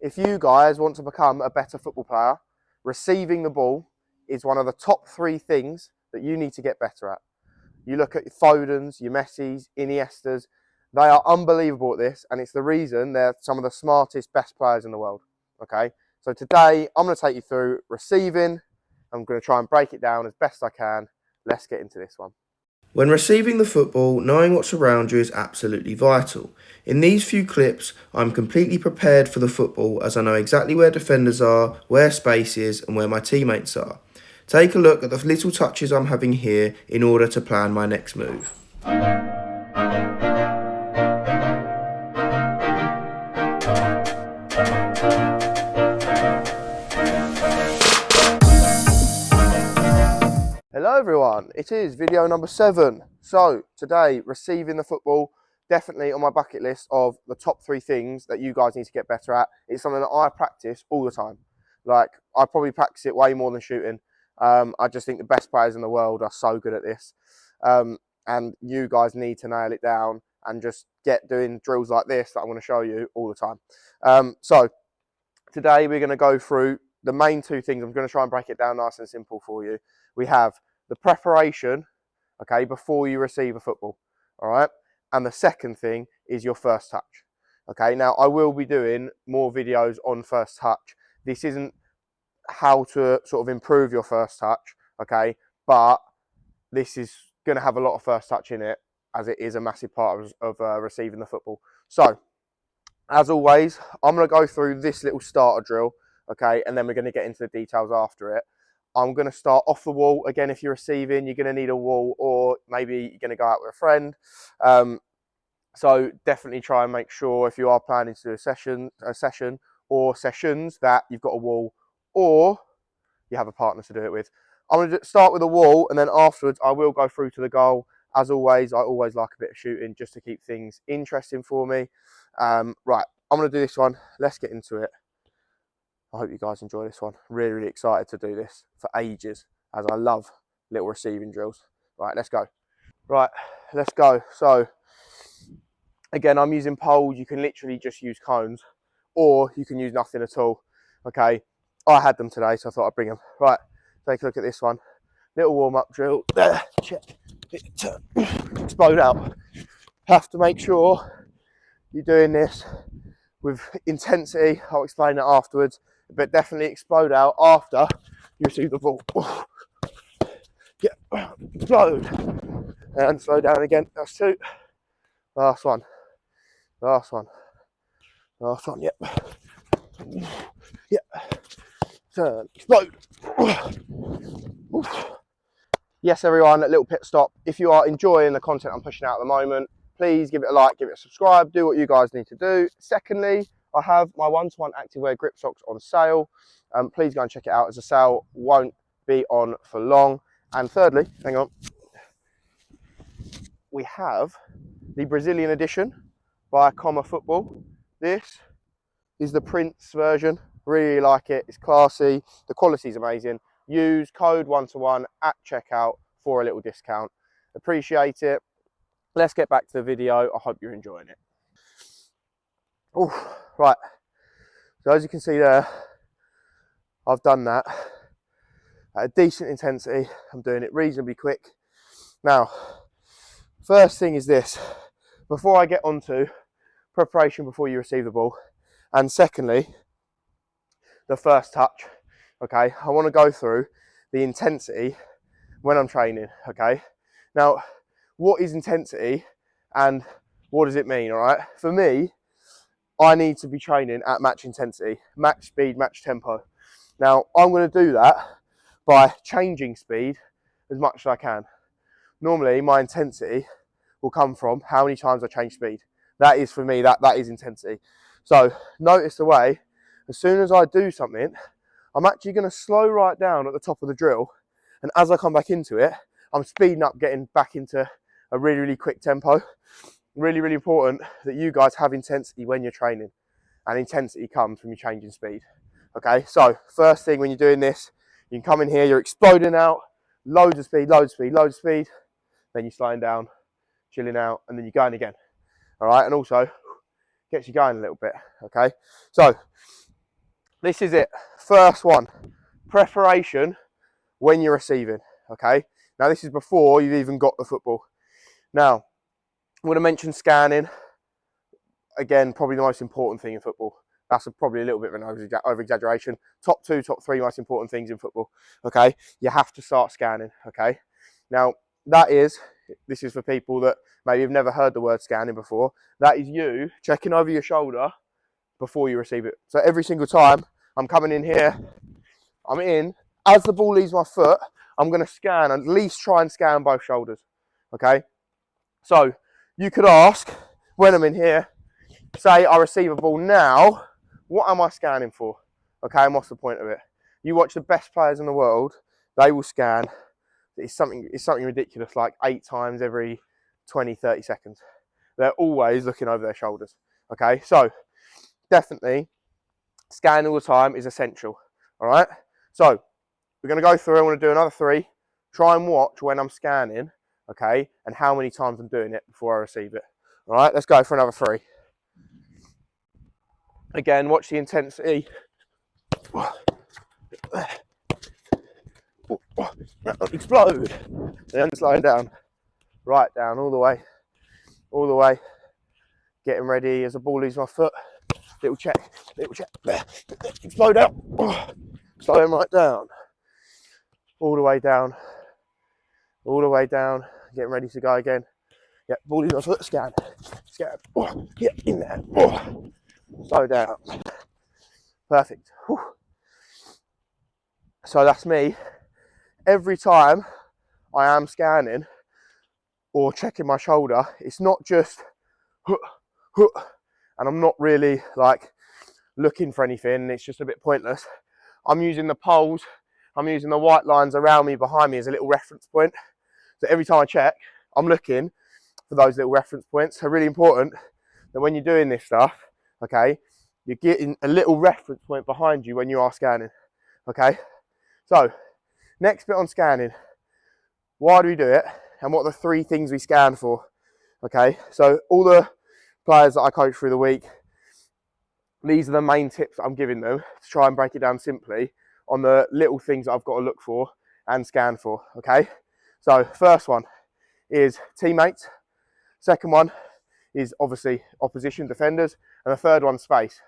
if you guys want to become a better football player, receiving the ball is one of the top 3 things that you need to get better at. You look at your Fodens, your Messis, Iniestas, they are unbelievable at this, and it's the reason they're some of the smartest, best players in the world. Okay, so today I'm going to take you through receiving. I'm going to try and break it down as best I can. Let's get into this one. When receiving the football, knowing what's around you is absolutely vital. In these few clips, I'm completely prepared for the football as I know exactly where defenders are, where space is, and where my teammates are. Take a look at the little touches I'm having here in order to plan my next move. Hello everyone, it is video number 7. So today, receiving the football, definitely on my bucket list of the top 3 things that you guys need to get better at. It's something that I practice all the time. Like, I probably practice it way more than shooting. I just think the best players in the world are so good at this. And you guys need to nail it down and just get doing drills like this that I'm going to show you all the time. So today we're going to go through the main 2 things. I'm going to try and break it down nice and simple for you. We have the preparation, okay, before you receive a football, all right? And the second thing is your first touch, okay? Now, I will be doing more videos on first touch. This isn't how to sort of improve your first touch, okay? But this is going to have a lot of first touch in it, as it is a massive part of receiving the football. So, as always, I'm going to go through this little starter drill, okay? And then we're going to get into the details after it. I'm going to start off the wall. Again, if you're receiving, you're going to need a wall, or maybe you're going to go out with a friend. So definitely try and make sure, if you are planning to do a session or sessions, that you've got a wall or you have a partner to do it with. I'm going to start with a wall, and then afterwards I will go through to the goal. As always, I always like a bit of shooting just to keep things interesting for me. Right, I'm going to do this one. Let's get into it. I hope you guys enjoy this one. Really, really excited to do this for ages, as I love little receiving drills. Right, let's go. Right, let's go. So, again, I'm using poles. You can literally just use cones, or you can use nothing at all. Okay, I had them today, so I thought I'd bring them. Right, take a look at this one. Little warm-up drill. Check. Explode out. Have to make sure you're doing this with intensity. I'll explain that afterwards. But definitely explode out after you receive the ball. Yeah, explode. And slow down again. That's 2. Last one. Last one. Last one, yep. Yeah. Turn. Explode. Yes, everyone, a little pit stop. If you are enjoying the content I'm pushing out at the moment, please give it a like, give it a subscribe, do what you guys need to do. Secondly, I have my 1-to-1 activewear grip socks on sale. Please go and check it out, as the sale won't be on for long. And thirdly, hang on, we have the Brazilian edition by Comma Football. This is the Prince version. Really like it. It's classy. The quality is amazing. Use code 1-to-1 at checkout for a little discount. Appreciate it. Let's get back to the video. I hope you're enjoying it. Oh, right. So as you can see there, I've done that at a decent intensity. I'm doing it reasonably quick. Now, first thing is this. Before I get onto preparation before you receive the ball, and secondly, the first touch, okay, I want to go through the intensity when I'm training, okay? Now, what is intensity and what does it mean, all right? For me, I need to be training at match intensity, match speed, match tempo. Now, I'm going to do that by changing speed as much as I can. Normally, my intensity will come from how many times I change speed. That is, for me, that is intensity. So, notice the way, as soon as I do something, I'm actually going to slow right down at the top of the drill. And as I come back into it, I'm speeding up, getting back into a really, really quick tempo. Really, really important that you guys have intensity when you're training. And intensity comes from you changing speed. Okay, so first thing when you're doing this, you can come in here, you're exploding out, loads of speed, loads of speed, loads of speed. Then you're slowing down, chilling out, and then you're going again. All right, and also gets you going a little bit. Okay, so this is it. First one, preparation when you're receiving, okay? Now, this is before you've even got the football. Now, I'm going to mention scanning. Again, probably the most important thing in football. That's probably a little bit of an over-exaggeration. Top 2, top 3 most important things in football, okay? You have to start scanning, okay? Now, this is for people that maybe have never heard the word scanning before. That is you checking over your shoulder before you receive it. So every single time I'm coming in here, I'm in, as the ball leaves my foot, I'm going to scan, at least try and scan both shoulders, okay? So you could ask, when I'm in here, say I receive a ball now, what am I scanning for? Okay, and what's the point of it? You watch the best players in the world, they will scan. It's something ridiculous, like 8 times every 20, 30 seconds. They're always looking over their shoulders, okay? So definitely scanning all the time is essential, all right? So we're going to go through, I want to do another 3. Try and watch when I'm scanning, okay, and how many times I'm doing it before I receive it. All right, let's go for another 3. Again, watch the intensity. Explode. Then slowing down. Right down, all the way. All the way. Getting ready as the ball leaves my foot. Little check. Explode out. Slowing right down. All the way down. All the way down. Getting ready to go again. Yeah, ball leaves my foot. Scan. Get in there. Slow down. Perfect. So that's me. Every time I am scanning or checking my shoulder, it's not just and I'm not really like looking for anything. It's just a bit pointless. I'm using the poles. I'm using the white lines around me, behind me as a little reference point. So every time I check, I'm looking for those little reference points. So really important that when you're doing this stuff, okay, you're getting a little reference point behind you when you are scanning, okay? So next bit on scanning, why do we do it? And what are the 3 things we scan for? Okay, so all the players that I coach through the week, these are the main tips I'm giving them to try and break it down simply on the little things that I've got to look for and scan for, okay? So first one is teammates. Second one is obviously opposition defenders. And the third one, space,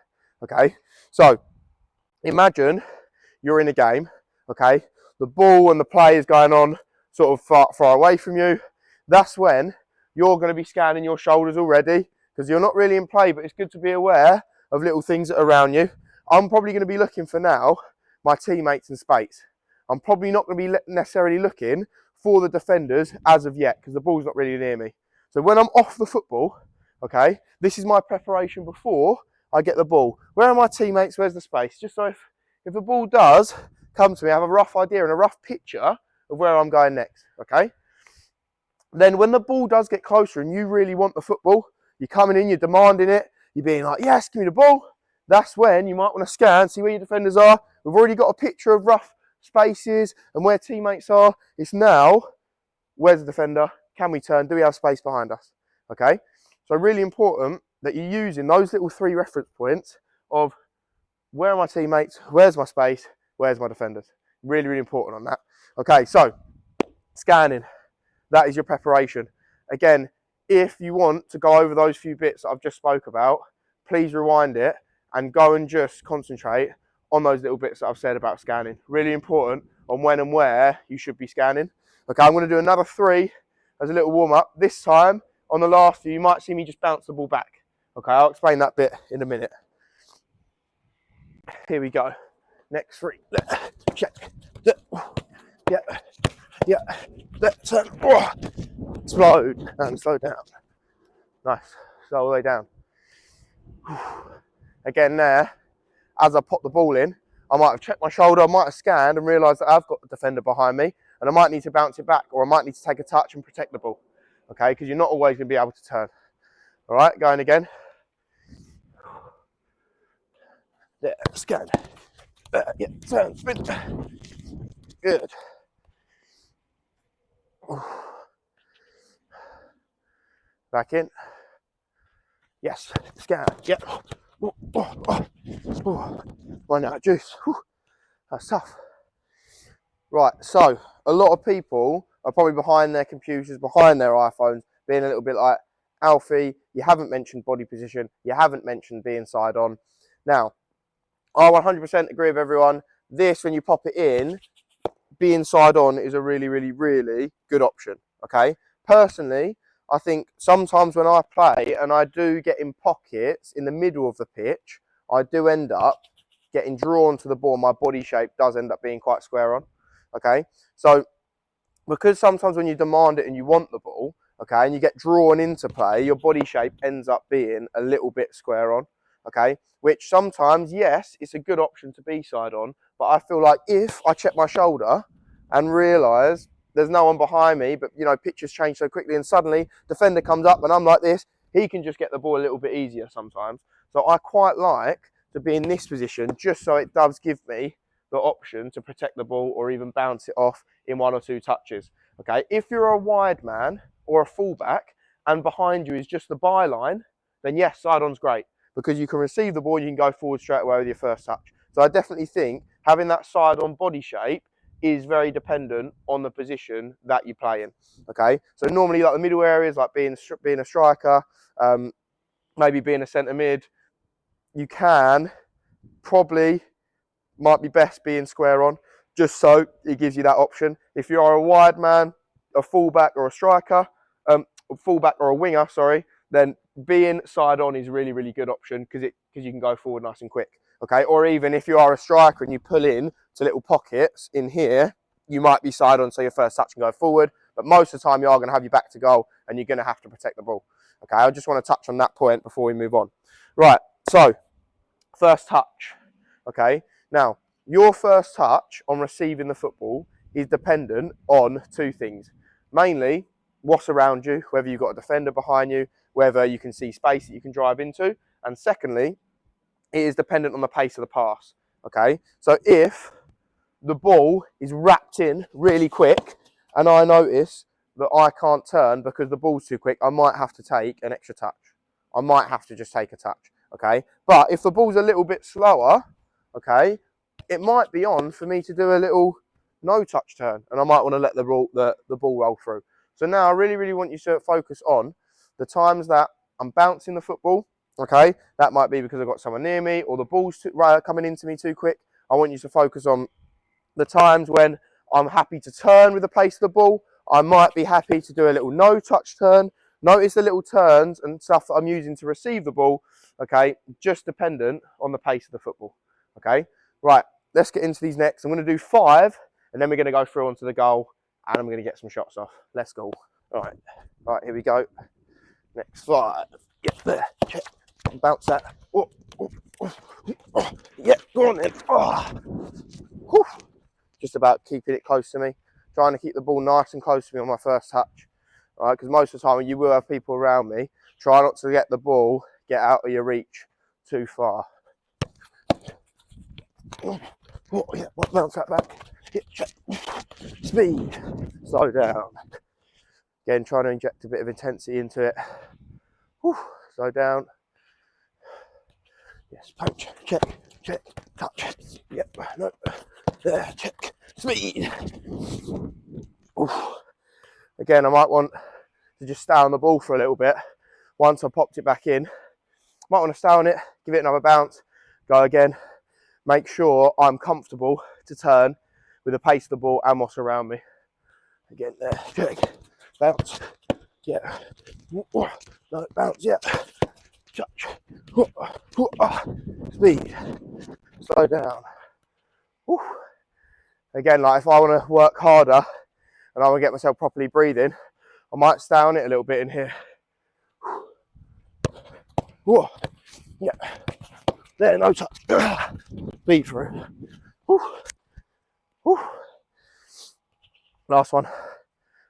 okay? So imagine you're in a game, okay? The ball and the play is going on sort of far away from you. That's when you're going to be scanning your shoulders already because you're not really in play, but it's good to be aware of little things that are around you. I'm probably going to be looking for now my teammates and space. I'm probably not going to be necessarily looking for the defenders as of yet because the ball's not really near me. So when I'm off the football, okay, this is my preparation before I get the ball. Where are my teammates? Where's the space? Just so if the ball does come to me, I have a rough idea and a rough picture of where I'm going next, okay? Then when the ball does get closer and you really want the football, you're coming in, you're demanding it, you're being like, yes, give me the ball. That's when you might want to scan, see where your defenders are. We've already got a picture of rough spaces and where teammates are. It's now, where's the defender? Can we turn? Do we have space behind us? Okay? So really important that you're using those little 3 reference points of where are my teammates, where's my space, where's my defenders. Really, really important on that. Okay, so scanning. That is your preparation. Again, if you want to go over those few bits that I've just spoke about, please rewind it and go and just concentrate on those little bits that I've said about scanning. Really important on when and where you should be scanning. Okay, I'm going to do another 3 as a little warm-up. This time, on the last few, you might see me just bounce the ball back. Okay, I'll explain that bit in a minute. Here we go. Next 3. Check. Yeah. Turn. Explode and slow down. Nice. Slow all the way down. Again there, as I pop the ball in, I might have checked my shoulder, I might have scanned and realised that I've got the defender behind me and I might need to bounce it back or I might need to take a touch and protect the ball. Okay, because you're not always going to be able to turn. All right, going again. There, scan. Yeah, turn, spin. Good. Back in. Yes, scan. Yeah. My Running out of juice. Whew, that's tough. Right, so a lot of people are probably behind their computers, behind their iPhones, being a little bit like, Alfie, you haven't mentioned body position, you haven't mentioned being side on. Now, I 100% agree with everyone. This, when you pop it in, being side on is a really, really, really good option, okay? Personally, I think sometimes when I play and I do get in pockets in the middle of the pitch, I do end up getting drawn to the ball. My body shape does end up being quite square on, okay? So because sometimes when you demand it and you want the ball, okay, and you get drawn into play, your body shape ends up being a little bit square on, okay? Which sometimes, yes, it's a good option to be side on, but I feel like if I check my shoulder and realise there's no one behind me, but, you know, pitches change so quickly and suddenly defender comes up and I'm like this, he can just get the ball a little bit easier sometimes. So I quite like to be in this position just so it does give me the option to protect the ball or even bounce it off in 1 or 2 touches. Okay, if you're a wide man or a fullback and behind you is just the byline, then yes, side on's great because you can receive the ball, you can go forward straight away with your first touch. So I definitely think having that side on body shape is very dependent on the position that you play in. Okay, so normally like the middle areas, like being a striker, maybe being a centre mid, you can probably might be best being square on, just so it gives you that option. If you are a wide man, a fullback or a striker, a fullback or a winger, sorry, then being side on is really, really good option because you can go forward nice and quick. Okay, or even if you are a striker and you pull in to little pockets in here, you might be side on so your first touch can go forward, but most of the time you are going to have your back to goal and you're going to have to protect the ball. Okay, I just want to touch on that point before we move on. Right, so first touch. Okay, now your first touch on receiving the football is dependent on 2 things. Mainly, what's around you, whether you've got a defender behind you, whether you can see space that you can drive into. And secondly, it is dependent on the pace of the pass. Okay, so if the ball is wrapped in really quick and I notice that I can't turn because the ball's too quick, I might have to take an extra touch. I might have to just take a touch. Okay, but if the ball's a little bit slower, okay, it might be on for me to do a little no touch turn and I might want to let the ball roll through. So now I really, really want you to focus on the times that I'm bouncing the football. Okay, that might be because I've got someone near me or the ball's coming into me too quick. I want you to focus on the times when I'm happy to turn with the pace of the ball. I might be happy to do a little no touch turn. Notice the little turns and stuff that I'm using to receive the ball, okay, just dependent on the pace of the football, okay? Right, let's get into these next. I'm going to do 5, and then we're going to go through onto the goal, and I'm going to get some shots off. Let's go. All right, here we go. Next 5. Get there, check, bounce that. Oh, oh, oh, oh. Yeah, go on then. Oh. Whew. Just about keeping it close to me, trying to keep the ball nice and close to me on my first touch. All right, because most of the time you will have people around me. Try not to get the ball get out of your reach too far. Oh, yeah, bounce that back. Hit, check. Speed. Slow down. Again, trying to inject a bit of intensity into it. Whew. Slow down. Yes, punch. Check. Check. Touch. Yep. No. There. Check. Speed. Oof. Again, I might want to just stay on the ball for a little bit. Once I popped it back in, might want to stay on it, give it another bounce, go again. Make sure I'm comfortable to turn with the pace of the ball and what's around me. Again, there, check, bounce, yeah, no, bounce, yeah, touch, speed, slow down. Again, like if I want to work harder and I want to get myself properly breathing, I might stay on it a little bit in here. Yeah, there, no touch. Speed through. Last one,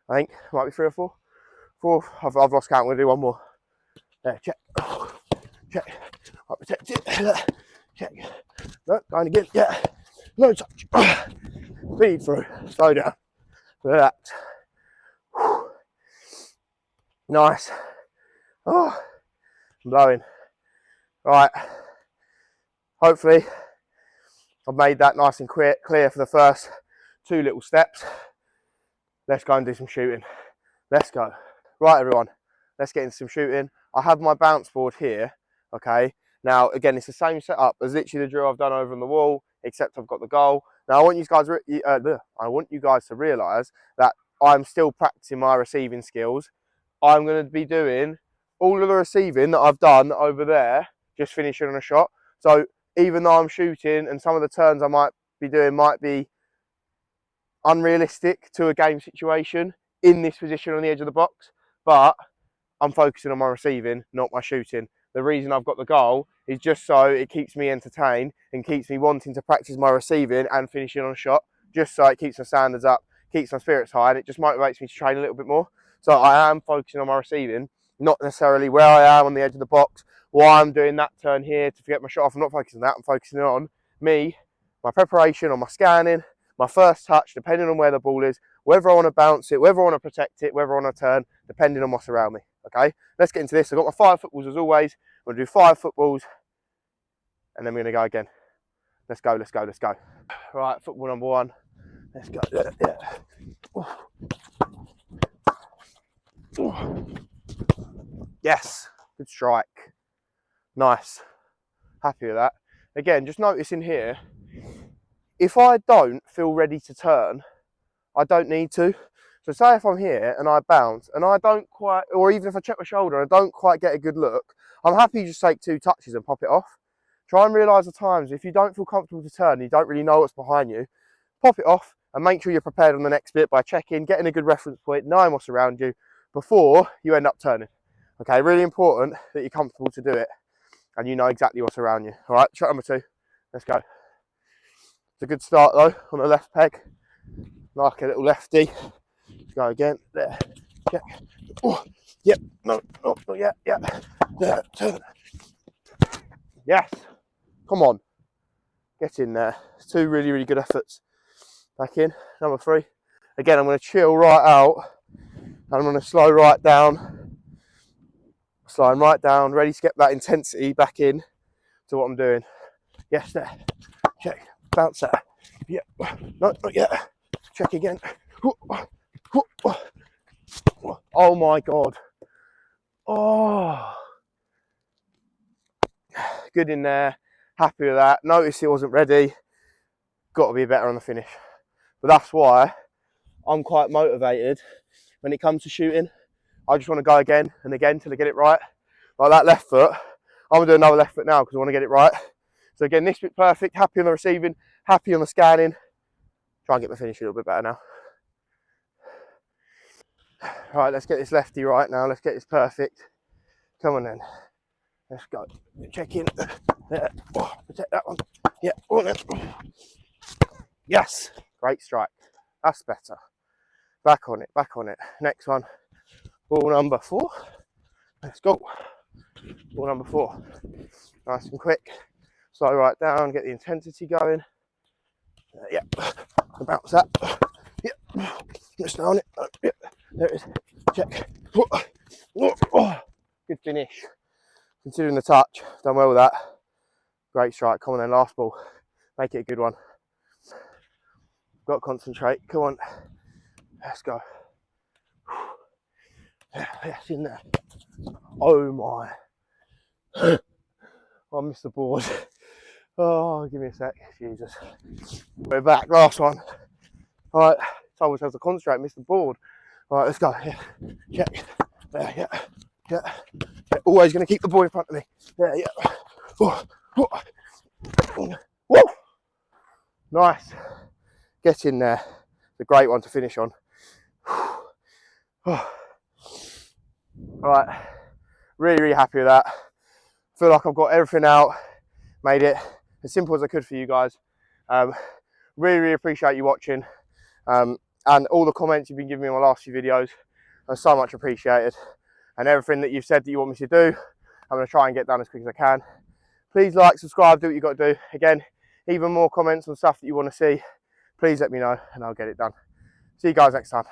I think, might be 3 or 4. 4, I've lost count, we'll do one more. There, check. Check. I'll protect it. Check. No, going again, yeah. No touch. Speed through. Slow down. Relax. Nice. Oh, I'm blowing. Right. Hopefully I've made that nice and clear for the first 2 little steps. Let's go and do some shooting. Let's go. Right, everyone, let's get into some shooting. I have my bounce board here, okay? Now, again, it's the same setup as literally the drill I've done over on the wall, except I've got the goal. Now, I want you guys to realise that I'm still practicing my receiving skills. I'm going to be doing all of the receiving that I've done over there, just finishing on a shot. So even though I'm shooting and some of the turns I might be doing might be unrealistic to a game situation in this position on the edge of the box, but I'm focusing on my receiving, not my shooting. The reason I've got the goal is just so it keeps me entertained and keeps me wanting to practice my receiving and finishing on a shot, just so it keeps my standards up, keeps my spirits high, and it just motivates me to train a little bit more. So I am focusing on my receiving, not necessarily where I am on the edge of the box, why I'm doing that turn here to get my shot off. I'm not focusing on that. I'm focusing on me, my preparation, on my scanning, my first touch, depending on where the ball is, whether I want to bounce it, whether I want to protect it, whether I want to turn, depending on what's around me. Okay, let's get into this. I've got my 5 footballs as always. I'm going to do 5 footballs and then we're going to go again. Let's go, let's go, let's go. Right, football number 1. Let's go. Yes, good strike. Nice. Happy with that. Again, just noticing here, if I don't feel ready to turn, I don't need to. So say if I'm here and I bounce and I don't quite, or even if I check my shoulder and I don't quite get a good look, I'm happy to just take 2 touches and pop it off. Try and realise the times, if you don't feel comfortable to turn, you don't really know what's behind you, pop it off and make sure you're prepared on the next bit by checking, getting a good reference point, knowing what's around you before you end up turning. Okay, really important that you're comfortable to do it and you know exactly what's around you. All right, shot number 2. Let's go. It's a good start though on the left peg, like a little lefty. Let's go again. There. Check. Oh, yep. No, not yet. Yeah. There. Turn. Yes. Come on. Get in there. It's 2 really, really good efforts. Back in. Number 3. Again, I'm going to chill right out. And I'm going to slow right down. Slowing right down. Ready to get that intensity back in to what I'm doing. Yes, there. Check. Bounce that. Yep. No, not yet. Check again. Oh my God. Oh. Good in there. Happy with that. Notice it wasn't ready. Got to be better on the finish. But that's why I'm quite motivated when it comes to shooting. I just want to go again and again till I get it right. Like that left foot. I'm going to do another left foot now because I want to get it right. So again, this bit perfect. Happy on the receiving. Happy on the scanning. Try and get my finish a little bit better now. Right, let's get this lefty right now. Let's get this perfect. Come on then. Let's go. Check in. There. Oh, protect that one. Yeah. Oh, then. Yes. Great strike. That's better. Back on it. Back on it. Next one. Ball number 4. Let's go. Ball number 4. Nice and quick. Slow right down. Get the intensity going. Yeah. Bounce that. Yeah. Just down it. Yeah. There it is. Check. Oh. Good finish. Considering the touch, done well with that. Great strike. Come on then, last ball. Make it a good one. Got to concentrate. Come on. Let's go. Yes, in there. Oh my. I missed the board. Oh, give me a sec. Jesus. We're back. Last one. All right. Someone has to concentrate. Missed the board. All right, let's go. Yeah. Check. There. Yeah. Yeah. Yeah. Always going to keep the ball in front of me. There. Yeah. Woo. Nice. Get in there. It's a great one to finish on. All right. Really, really happy with that. Feel like I've got everything out. Made it as simple as I could for you guys. Really, really appreciate you watching. And all the comments you've been giving me on my last few videos are so much appreciated. And everything that you've said that you want me to do, I'm going to try and get done as quick as I can. Please like, subscribe, do what you've got to do. Again, even more comments on stuff that you want to see, please let me know and I'll get it done. See you guys next time.